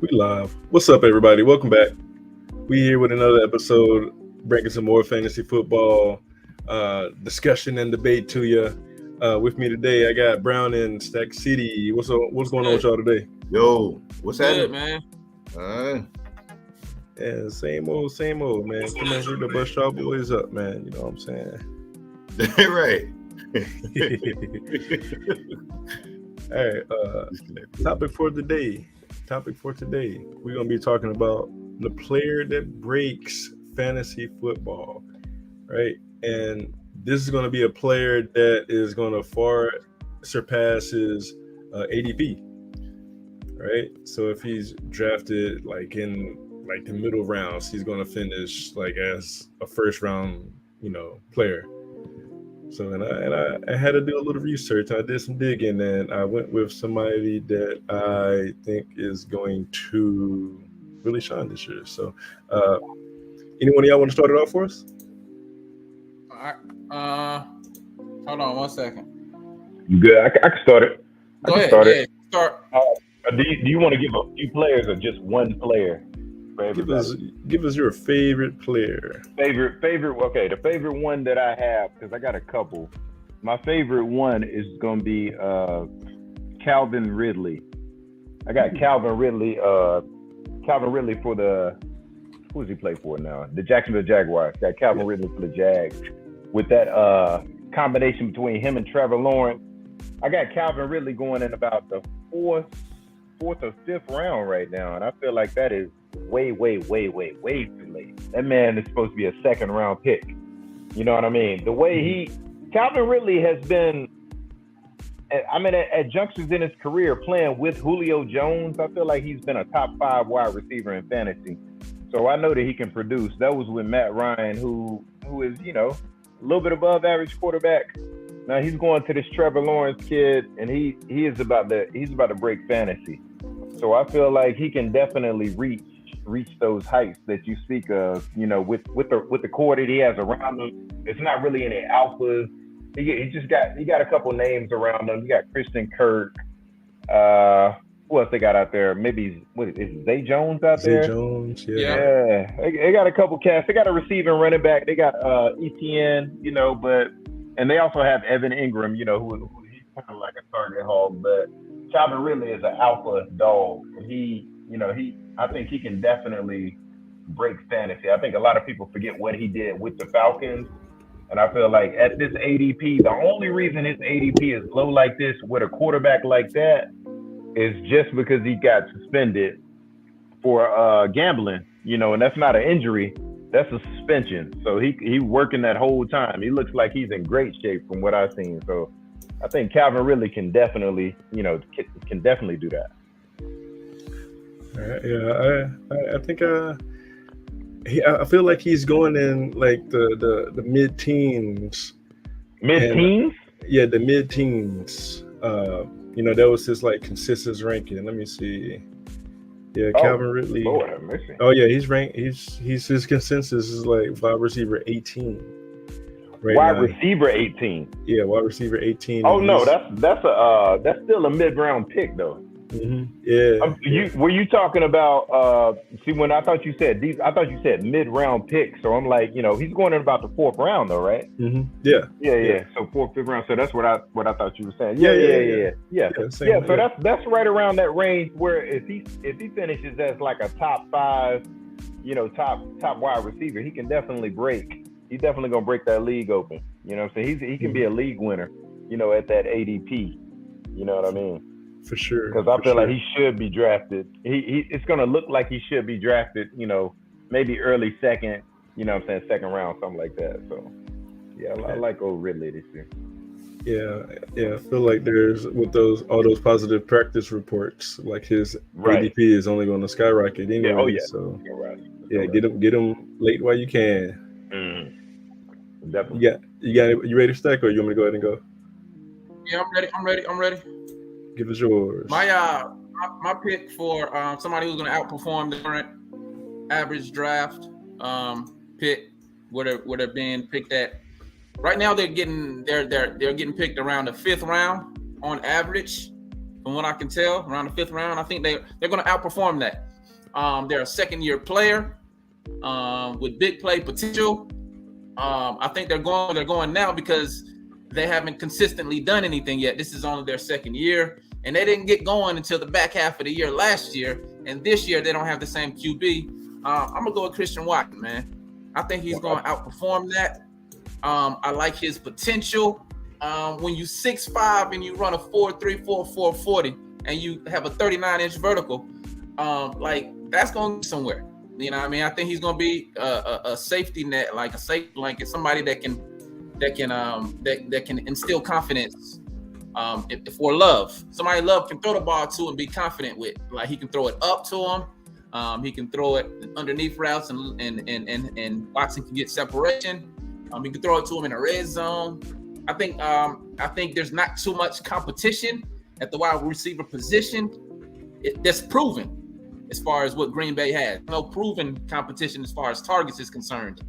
We live. What's up, everybody? Welcome back. We here with another episode, bringing some more fantasy football discussion and debate to you. With me today, I got Brown in Stack City. What's going on with y'all today? Yo, what's Good, happening? man. Yeah, same old, man. Coming here to bust y'all boys up, man. You know what I'm saying? Right. All right. Topic for today. We're gonna be talking about the player that breaks fantasy football, right? And this is gonna be a player that is gonna far surpass his ADP, right? So if he's drafted like in the middle rounds, he's gonna finish like as a first round, player. So I had to do a little research. I did some digging, and I went with somebody that I think is going to really shine this year. So, anyone of y'all want to start it off for us? All right. Hold on 1 second. You good? I can start it. Go ahead. Start. Do you want to give a few players or just one player for everybody? Give us your favorite player. Favorite. Okay, the favorite one that I have, because I got a couple. My favorite one is going to be Calvin Ridley. I got Calvin Ridley. Calvin Ridley for who does he play for now? The Jacksonville Jaguars. Got Calvin Ridley for the Jags. With that combination between him and Trevor Lawrence, I got Calvin Ridley going in about the fourth or fifth round right now, and I feel like that is way too late. That man is supposed to be a second round pick. You know what I mean? The way Calvin Ridley has been, at junctures in his career playing with Julio Jones, I feel like he's been a top 5 wide receiver in fantasy. So I know that he can produce. That was with Matt Ryan, who is, a little bit above average quarterback. Now he's going to this Trevor Lawrence kid, and he's about to break fantasy. So I feel like he can definitely reach those heights that you speak of. With the core that he has around him, it's not really any alphas. He got a couple names around him. You got Christian Kirk. Who else they got out there? Maybe is Zay Jones out there? Zay Jones, yeah. They got a couple cats. They got a receiving running back. They got ETN, and they also have Evan Ingram, who he's kind of like a target hog. But Calvin Ridley is an alpha dog. I think he can definitely break fantasy. I think a lot of people forget what he did with the Falcons. And I feel like at this ADP, the only reason his ADP is low like this with a quarterback like that is just because he got suspended for gambling, and that's not an injury, that's a suspension. So he working that whole time. He looks like he's in great shape from what I've seen. So I think Calvin Ridley can definitely, do that. All right, yeah, I think I feel like he's going in like the mid-teens. Mid-teens? Yeah, the mid-teens. That was his like consensus ranking. Let me see. Yeah, Calvin Ridley. Lord have mercy. Oh yeah, he's ranked. His consensus is like wide receiver 18. Right wide now. Receiver 18. Yeah, wide receiver 18. Oh no, that's still a mid-round pick though. Mm-hmm. Yeah. Were you talking about? When I thought you said mid-round pick. So I'm like, he's going in about the 4th round though, right? Mm-hmm. Yeah. So 4th, 5th round. So that's what I thought you were saying. Yeah. So that's right around that range where if he finishes as like a top 5, top wide receiver, he can definitely break. He's definitely gonna break that league open. You know what I'm saying? He can be a league winner. At that ADP. You know what I mean? For sure. Because I feel like he should be drafted. It's going to look like he should be drafted, maybe early second, second round, something like that. So, yeah, I like old Ridley this year. Yeah. I feel like there's, with all those positive practice reports, like his ADP is only going to skyrocket anyway. Yeah. Oh, yeah. So, yeah, get him late while you can. Mm-hmm. Definitely. You ready to stack, or you want me to go ahead and go? Yeah, I'm ready. Give us yours. My pick for somebody who's going to outperform the current average draft pick, where they're being picked at. Right now, they're getting picked around the 5th round on average. From what I can tell, around the 5th round, I think they're going to outperform that. They're a second-year player with big play potential. I think they're going now because they haven't consistently done anything yet. This is only their second year, and they didn't get going until the back half of the year last year. And this year they don't have the same QB. I'm gonna go with Christian Watson, man. I think he's going to outperform that. I like his potential. When you 6'5" and you run a 4.34 440 and you have a 39-inch vertical, like that's going somewhere. You know what I mean? I think he's going to be a safety net, like a safe blanket, somebody that can instill confidence. For Love, somebody Love can throw the ball to and be confident with. Like he can throw it up to him. He can throw it underneath routes and Watson can get separation. He can throw it to him in a red zone. I think there's not too much competition at the wide receiver position. That's proven as far as what Green Bay has. No proven competition as far as targets is concerned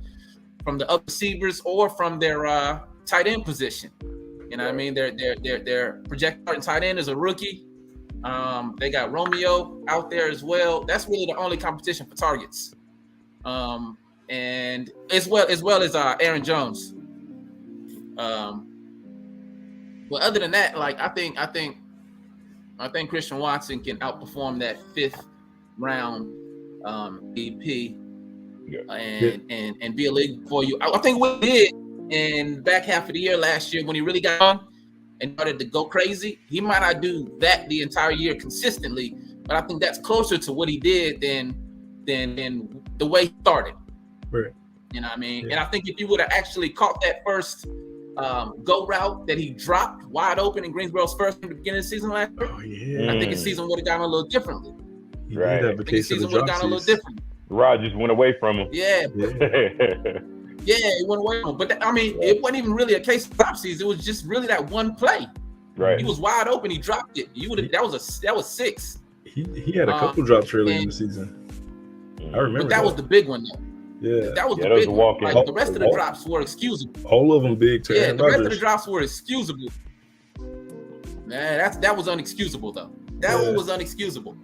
from the other receivers or from their tight end position. You know what I mean? Their projected tight end is a rookie. They got Romeo out there as well. That's really the only competition for targets. And as well as Aaron Jones. But other than that, like I think Christian Watson can outperform that 5th round EP and be a league for you. I think what he did in back half of the year last year when he really got on and started to go crazy, he might not do that the entire year consistently, but I think that's closer to what he did than the way he started. Right. You know what I mean? Yeah. And I think if you would have actually caught that first go route that he dropped wide open in Greensboro's first in the beginning of the season last year, Oh yeah. I think his season would have gone a little differently. He Right. did have I a think his case of the season would have gone a little dropsies. differently. Rod just went away from him. Yeah, Yeah. it went away. But it wasn't even really a case of dropsies. It was just really that one play. Right. He was wide open. He dropped it. That was 6. He had a couple drops early in the season. I remember But that was the big one though. Yeah. That was Yeah, the that was big a one. walk-in. Like the rest of the drops were excusable. All of them big to Yeah, Aaron the rest of the Rodgers. drops were excusable. Man, that was unexcusable though. That one was unexcusable,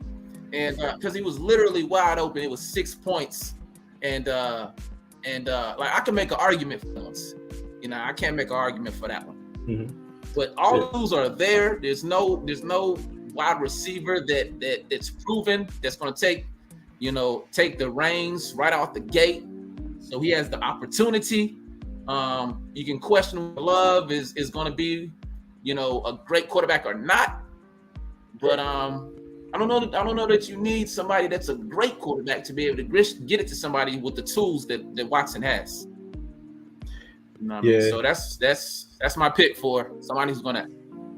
and because he was literally wide open, it was 6 points, and like I can make an argument for once. You know, I can't make an argument for that one. Mhm. But all of those are there. There's no wide receiver that's proven that's going to take the reins right off the gate. So he has the opportunity. You can question Love is going to be, a great quarterback or not. But I don't know that you need somebody that's a great quarterback to be able to get it to somebody with the tools that Watson has. You know what I mean? So that's my pick for somebody who's going to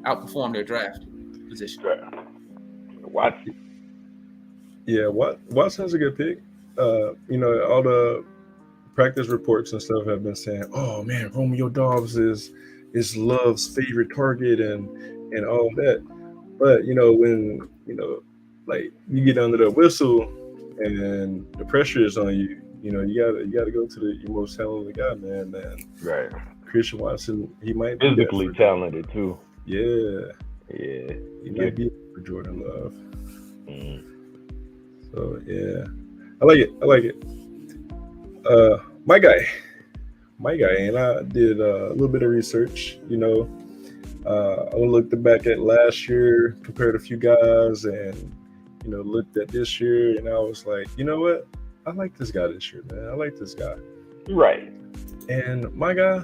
outperform their draft position. Watson. Yeah, Watson's a good pick. All the practice reports and stuff have been saying, "Oh man, Romeo Doubs is Love's favorite target and all that." But when like you get under the whistle and the pressure is on you, you gotta go to your most talented guy, man. Right. Christian Watson, he might be Physically talented too. Yeah, Yeah. he might be for Jordan Love. Mm. So yeah, I like it. My guy, and I did a little bit of research. I looked back at last year, compared a few guys, and looked at this year, and I was like, you know what? I like this guy this year, man. I like this guy. Right. And my guy,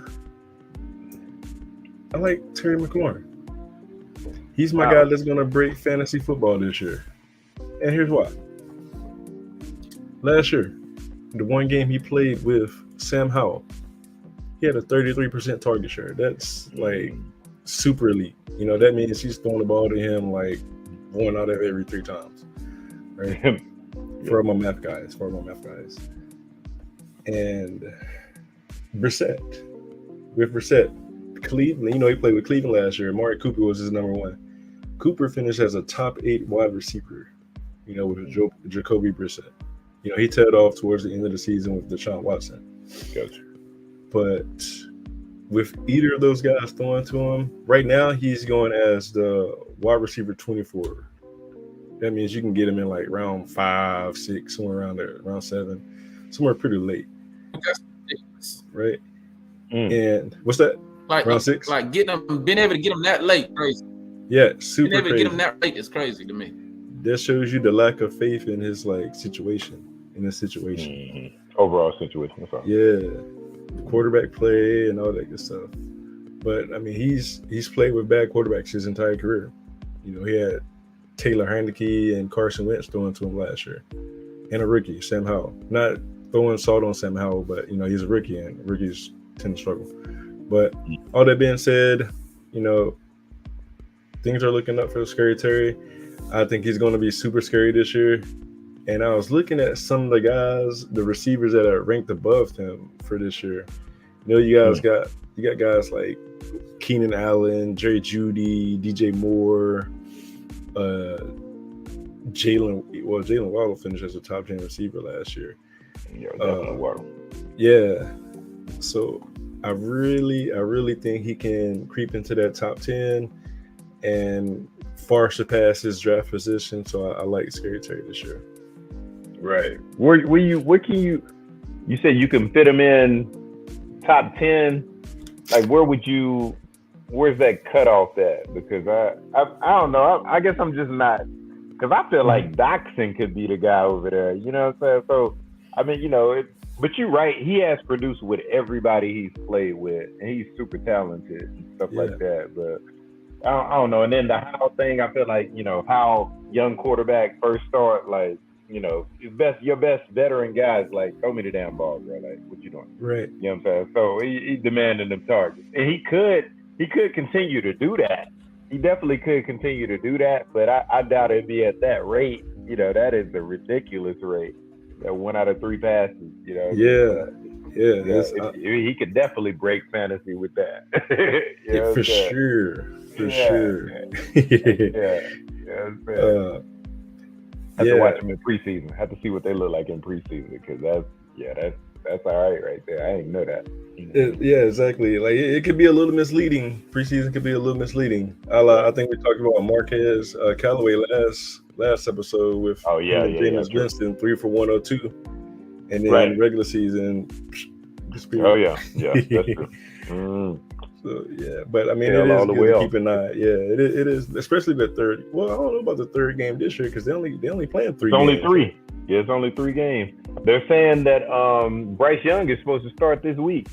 I like Terry McLaurin. He's my guy that's gonna break fantasy football this year. And here's why. Last year, the one game he played with Sam Howell, he had a 33% target share. That's like super elite. That means he's throwing the ball to him like 1 out of every 3 times. Right? For my math guys. And Brissett. With Brissett, Cleveland, he played with Cleveland last year. Amari Cooper was his number 1. Cooper finished as a top 8 wide receiver, with Jacoby Brissett. He tailed off towards the end of the season with Deshaun Watson. Gotcha. But with either of those guys throwing to him, right now he's going as the wide receiver 24. that means you can get him in like round 5, 6, somewhere around there, round 7, somewhere pretty late, That's ridiculous. right? Mm. And what's that? Like Round 6? like being able to get them that late, crazy. Yeah, Being super able to get them crazy. that late is crazy to me. That shows you the lack of faith in his like situation, in this situation. Mhm. Overall situation. That's all. Yeah, the quarterback play and all that good stuff. But I mean, he's played with bad quarterbacks his entire career. You know, he had Taylor Heineke and Carson Wentz throwing to him last year, and a rookie, Sam Howell. Not throwing salt on Sam Howell, but you know he's a rookie, and rookies tend to struggle. But all that being said, you know, things are looking up for Scary Terry. I think he's going to be super scary this year. And I was looking at some of the guys, the receivers that are ranked above him for this year. You know, you got guys like Keenan Allen, Jerry Jeudy, DJ Moore, Jalen Waddle finished as a top 10 receiver last year. Yeah, definitely Waddle. Yeah. So I really think he can creep into that top 10 and far surpass his draft position. So I like Scary Terry this year. Right. You said you can fit him in top 10. Like, where's that cutoff at? Because I don't know. I guess I'm just not, because I feel like Doxson could be the guy over there. You know what I'm saying? So, I mean, you know, but you're right. He has produced with everybody he's played with, and he's super talented and stuff like that. But I don't know. And then the Howell thing, I feel like, you know, how young quarterback first start, like, you know, your best veteran guys, like, throw me the damn ball, bro. Like, what you doing? Right. You know what I'm saying? So he demanding them targets. And he could continue to do that. He definitely could continue to do that, but I doubt it'd be at that rate. You know, that is a ridiculous rate. That 1 out of 3 passes, you know. He could definitely break fantasy with that. You know for sure. I have to watch them in preseason. I have to see what they look like in preseason, because that's all right there. I didn't know that. Exactly. Like it could be a little misleading. Preseason could be a little misleading. I think we talked about Marquez Callaway last episode with Jameis Winston, 3 for 102, and then regular season. That's true. So but I mean, it is good to keep an eye. Yeah, it is, especially the third. Well, I don't know about the third game this year, because they only playing 3 games. Only 3. Yeah, it's only 3 games. They're saying that Bryce Young is supposed to start this week.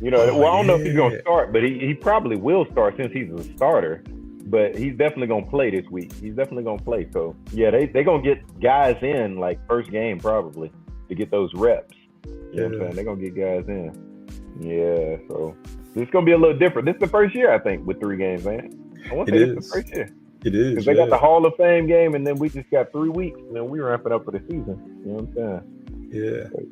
You know, I don't know if he's gonna start, but he probably will start since he's a starter. But he's definitely gonna play this week. He's definitely gonna play. So yeah, they gonna get guys in like first game probably to get those reps. You know what I'm saying? They're gonna get guys in. Yeah, so it's gonna be a little different. This is the first year, I think, with 3 games, man. I want to say it's the first year. It is. Because they got the Hall of Fame game, and then we just got 3 weeks, and then we ramping up for the season. You know what I'm saying? Yeah. But,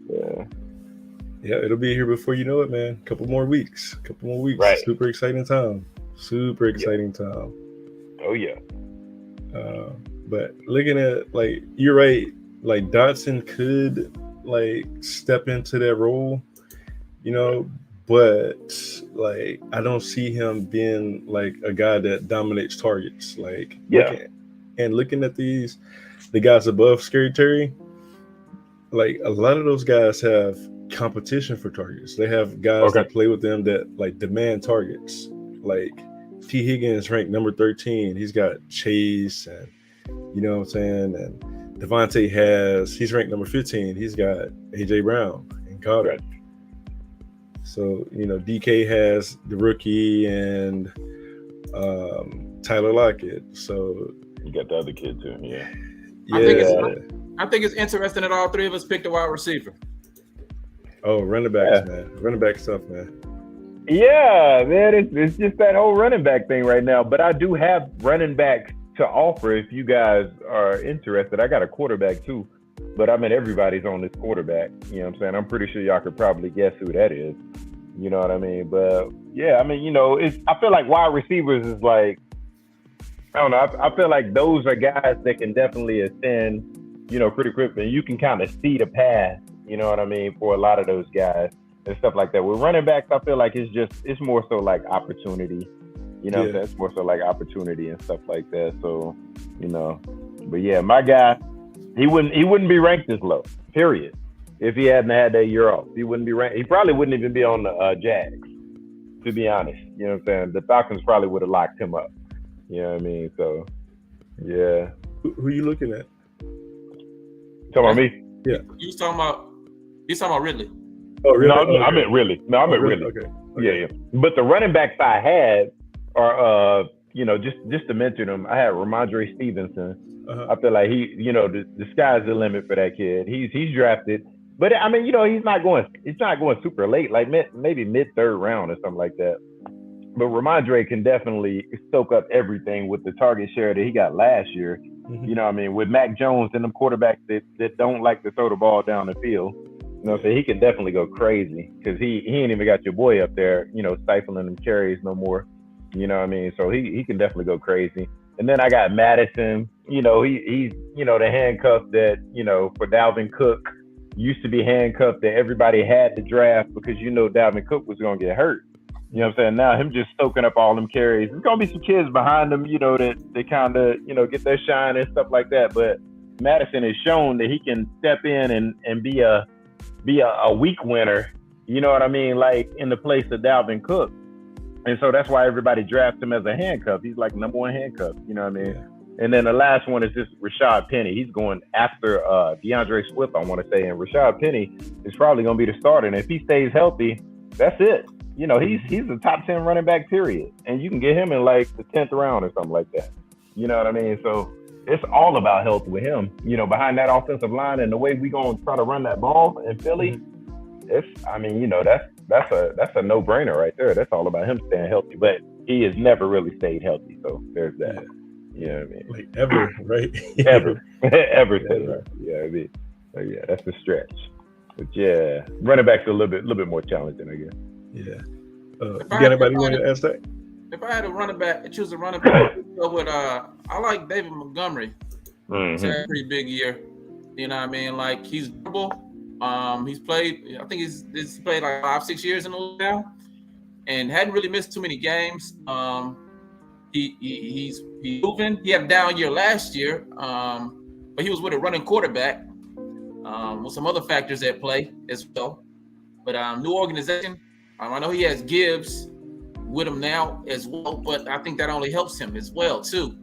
yeah, it'll be here before you know it, man. Couple more weeks. Right. Super exciting time. Time. Oh yeah. But looking at, like, you're right. Like, Dotson could like step into that role, you know, but like I don't see him being like a guy that dominates targets. Like, looking at the guys above Scary Terry, like a lot of those guys have competition for targets. They have guys that play with them that like demand targets. Like T. Higgins ranked number 13. He's got Chase, and you know what I'm saying, and Devontae he's ranked number 15. He's got AJ Brown and Goddard. So, you know, DK has the rookie and Tyler Lockett. So you got the other kid too. Yeah. I think it's interesting that all 3 of us picked a wide receiver. Oh, running backs, man. Running back stuff, man. Yeah, man. It's just that whole running back thing right now. But I do have running backs to offer if you guys are interested. I got a quarterback too, but I mean, everybody's on this quarterback. You know what I'm saying? I'm pretty sure y'all could probably guess who that is. You know what I mean? But yeah, I mean, you know, I feel like wide receivers is like, I don't know. I feel like those are guys that can definitely ascend, you know, pretty quick, and you can kind of see the path. You know what I mean? For a lot of those guys and stuff like that. With running backs, I feel like it's more so like opportunity. You know what I'm saying? It's more so like opportunity and stuff like that. So, you know, But yeah, my guy, he wouldn't be ranked this low. Period. If he hadn't had that year off, he wouldn't be ranked. He probably wouldn't even be on the Jags. To be honest, you know what I'm saying. The Falcons probably would have locked him up. You know what I mean? So, yeah. Who you looking at? Talking about me? You was talking about Ridley. Oh, really? No, Okay. I meant Ridley. No, I meant Ridley. Okay. Yeah. But the running backs I had are, just to mention them, I had Ramondre Stevenson. Uh-huh. I feel like he, the sky's the limit for that kid. He's drafted, but I mean, he's not going super late, like maybe mid-third round or something like that. But Ramondre can definitely soak up everything with the target share that he got last year. Mm-hmm. You know what I mean? With Mac Jones and them quarterbacks that don't like to throw the ball down the field. You know what I'm saying? He can definitely go crazy because he ain't even got your boy up there, stifling them carries no more. You know what I mean? So he can definitely go crazy. And then I got Madison. He's the handcuff that, for Dalvin Cook, used to be handcuffed that everybody had to draft because Dalvin Cook was going to get hurt. You know what I'm saying? Now him just soaking up all them carries. There's going to be some kids behind him, that they kind of, get their shine and stuff like that. But Madison has shown that he can step in and be a week winner, you know what I mean? Like in the place of Dalvin Cook. And so that's why everybody drafts him as a handcuff. He's like number one handcuff, you know what I mean? Yeah. And then the last one is just Rashad Penny. He's going after DeAndre Swift, I want to say. And Rashad Penny is probably going to be the starter. And if he stays healthy, that's it. He's a top 10 running back, period. And you can get him in like the 10th round or something like that. You know what I mean? So it's all about health with him. Behind that offensive line and the way we going to try to run that ball in Philly, that's a no-brainer right there. That's all about him staying healthy. But he has never really stayed healthy. So there's that. Yeah. You know what I mean? Like ever, right? ever since. Right? Yeah, I mean, so yeah, that's a stretch. But yeah, running back's a little bit more challenging, I guess. Yeah. You got anybody want to ask that? If I had to choose a running back, I like David Montgomery. He's had a pretty big year. You know what I mean? Like he's durable. He's played. I think he's played like 5-6 years in the league now, and hadn't really missed too many games. He's moving. He had a down year last year, but he was with a running quarterback. With some other factors at play as well. But new organization. I know he has Gibbs with him now as well, but I think that only helps him as well too.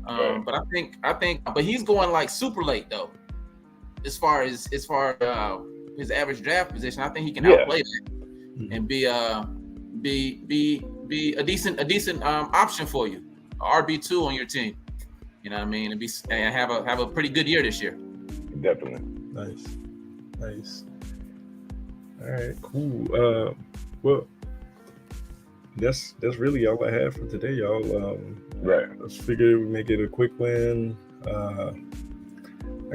But I think, but he's going like super late though, as far as his average draft position. I think he can outplay that and be a decent option for you, RB2 on your team. You know what I mean? And have a pretty good year this year. Definitely. Nice. All right, cool. Well, that's really all I have for today, y'all. Right. Let's figure we make it a quick win. I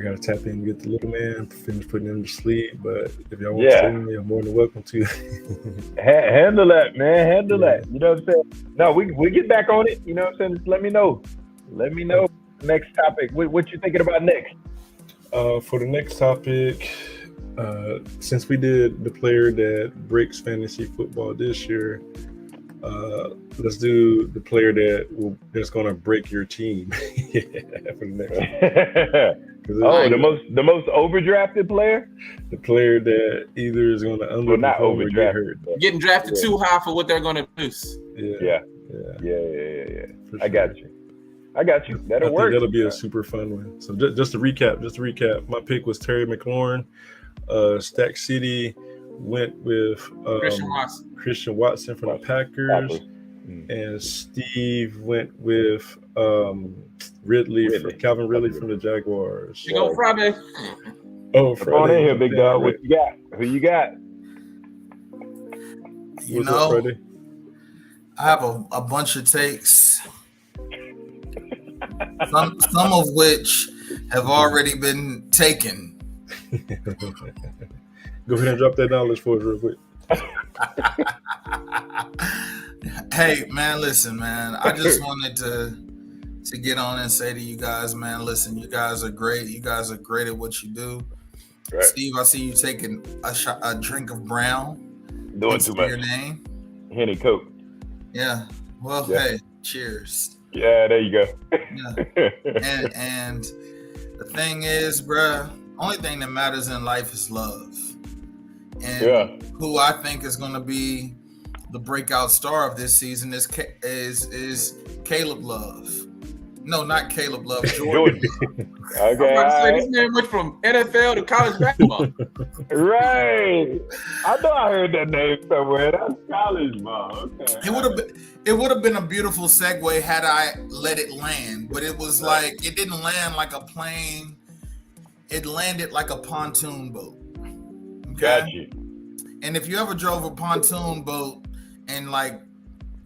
gotta tap in and get the little man, finish putting him to sleep. But if y'all want to see me, you're more than welcome to. Handle that, man. Handle that. You know what I'm saying? No, we get back on it. You know what I'm saying? Just let me know. Let me know. Next topic. What you thinking about next? For the next topic, since we did the player that breaks fantasy football this year, let's do the player that's going to break your team. For the next. The most overdrafted player? The player that either is going to not overdrafted. Getting drafted too high for what they're going to produce. Yeah. Sure. I got you. That'll work. That'll be a super fun one. So just to recap, my pick was Terry McLaurin. Stack City went with Christian Watson from the Packers. And Steve went with Calvin Ridley from the Jaguars. You go Friday. Oh, Friday. Come on in here, big dog. What you got? Who you got? What's up, Friday? I have a bunch of takes. Some of which have already been taken. Go ahead and drop that knowledge for us real quick. Hey, man, listen, man. I just wanted to get on and say to you guys, man, listen, you guys are great. You guys are great at what you do. Right. Steve, I see you taking a drink of brown. Doing too much. Your name. Henny Coke. Yeah. Well, hey, cheers. Yeah, there you go. Yeah. And the thing is, bruh, only thing that matters in life is love. And who I think is going to be the breakout star of this season is Caleb Love. No, not Caleb Love. Jordan. Okay. I'm about to say this man went from NFL to college basketball. Right. I know I heard that name somewhere. That's college ball. Okay. It would have been a beautiful segue had I let it land, but it was like it didn't land like a plane. It landed like a pontoon boat. Okay? Got you. And if you ever drove a pontoon boat and like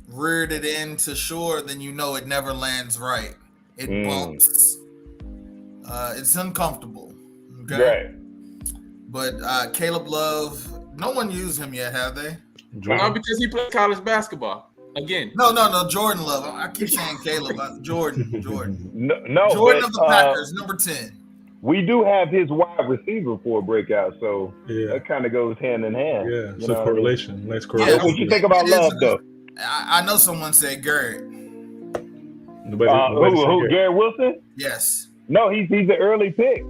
reared it into shore, then you know it never lands right. It bumps. It's uncomfortable. Okay. Right. But Caleb Love, no one used him yet, have they? No, because he played college basketball. Again. No, Jordan Love. I keep saying Caleb. Jordan. No, Jordan of the Packers, number 10. We do have his wide receiver for a breakout, so that kind of goes hand in hand. Yeah, it's a correlation. Nice correlation. Yeah, what you think about Love, though? I know someone said Garrett. Who? Garrett Wilson? Yes. No, he's an early pick.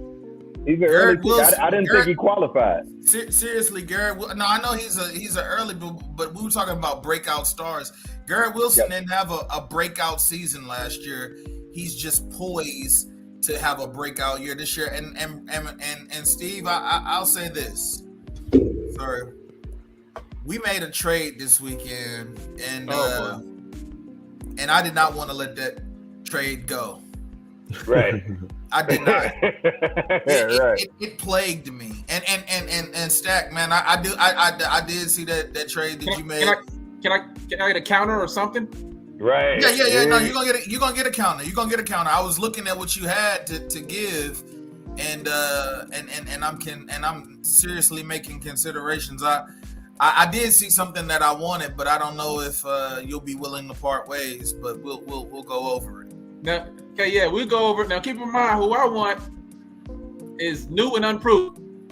He's an early pick. I didn't think he qualified. Seriously, Garrett. No, I know he's an early, but we were talking about breakout stars. Garrett Wilson didn't have a breakout season last year. He's just poised to have a breakout year this year. And Steve, I'll say this. Sorry. We made a trade this weekend, and I did not want to let that trade go. Right. I did not. It plagued me. And Stack, man, I did see that trade that you made. Can I get a counter or something? Right. Yeah. No, you're gonna get a counter. I was looking at what you had to give, and I'm seriously making considerations. I did see something that I wanted, but I don't know if you'll be willing to part ways. But we'll go over it. Now, okay, yeah, we'll go over it. Now, keep in mind, who I want is new and unproven.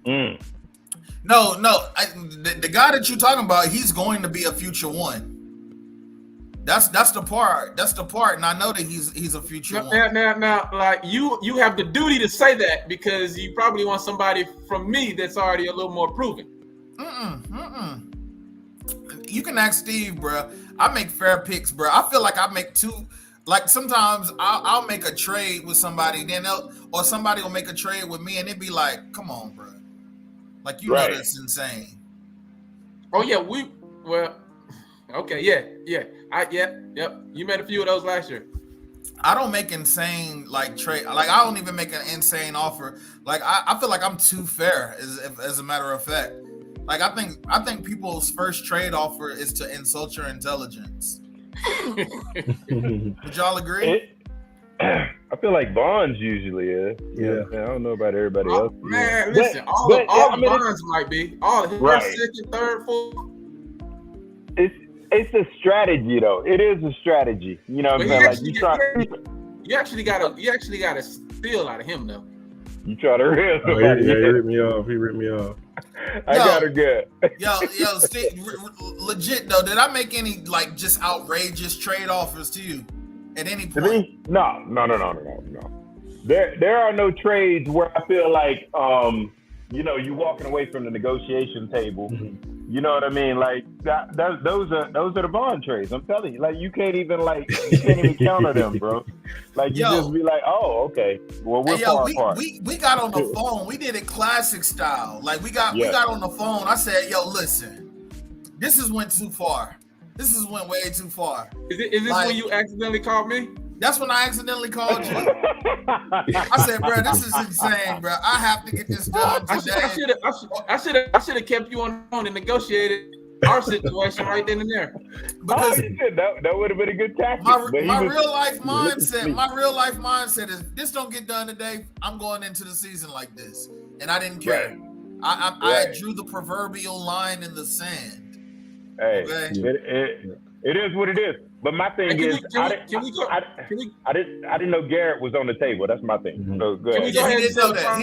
No, the guy that you're talking about, he's going to be a future one. That's the part. That's the part, and I know that he's a future one. Now, like you have the duty to say that because you probably want somebody from me that's already a little more proven. You can ask Steve, bro. I make fair picks, bro. I feel like I make two. Like sometimes I'll make a trade with somebody, or somebody will make a trade with me, and it'd be like, "Come on, bro." Like know that's insane. Oh yeah, okay, yeah. Yep. You made a few of those last year. I don't make insane like trade. Like I don't even make an insane offer. Like I feel like I'm too fair. As a matter of fact, like I think people's first trade offer is to insult your intelligence. Would y'all agree? I feel like Bonds usually is. Yeah. I don't know about everybody else. Man, listen, all the Bonds might be. All his second, third, fourth. It's a strategy though. It is a strategy. You know what I'm saying? Like you actually gotta steal out of him though. You try to rip. He ripped me off. I got her good. Yo, Steve, legit though, did I make any like just outrageous trade offers to you at any point? To me? No. There are no trades where I feel like you walking away from the negotiation table. Mm-hmm. You know what I mean? Like those are the bond trades. I'm telling you, like you can't even counter them, bro. Like you just be like, oh, okay. Well, we're far apart. We got on the phone. We did it classic style. Like we got on the phone. I said, yo, listen, this went too far. This went way too far. Is this like, when you accidentally called me? That's when I accidentally called you. I said, bro, this is insane, bro. I have to get this done today. I should have kept you on the phone and negotiated our situation right then and there. Because that would have been a good tactic. My real life mindset is this don't get done today. I'm going into the season like this, and I didn't care. Right. I drew the proverbial line in the sand. Hey, okay? It is what it is. But my thing is, I didn't know Garrett was on the table. That's my thing. Mm-hmm. So go ahead. He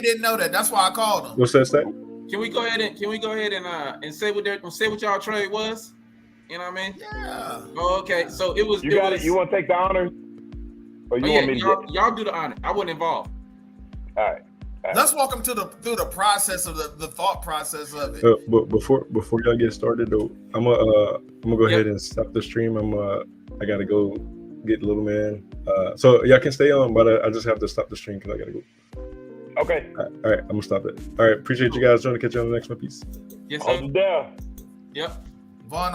didn't know that. That's why I called him. What's that say? Can we go ahead and say what y'all trade was? You know what I mean? Yeah. Oh, okay. So it was. You got it. You want to take the honors? Or you Oh, yeah, want me to y'all do the honor. I wasn't involved. All right. Let's walk them through the process of the thought process of it. But before y'all get started though, I'm gonna go ahead and stop the stream. I gotta go get little man. So y'all can stay on, but I just have to stop the stream because I gotta go. Okay. All right, I'm gonna stop it. All right, appreciate you guys. Trying to catch you on the next one. Peace. Yes, Hold sir. it down. Yep. Vaughn, I'm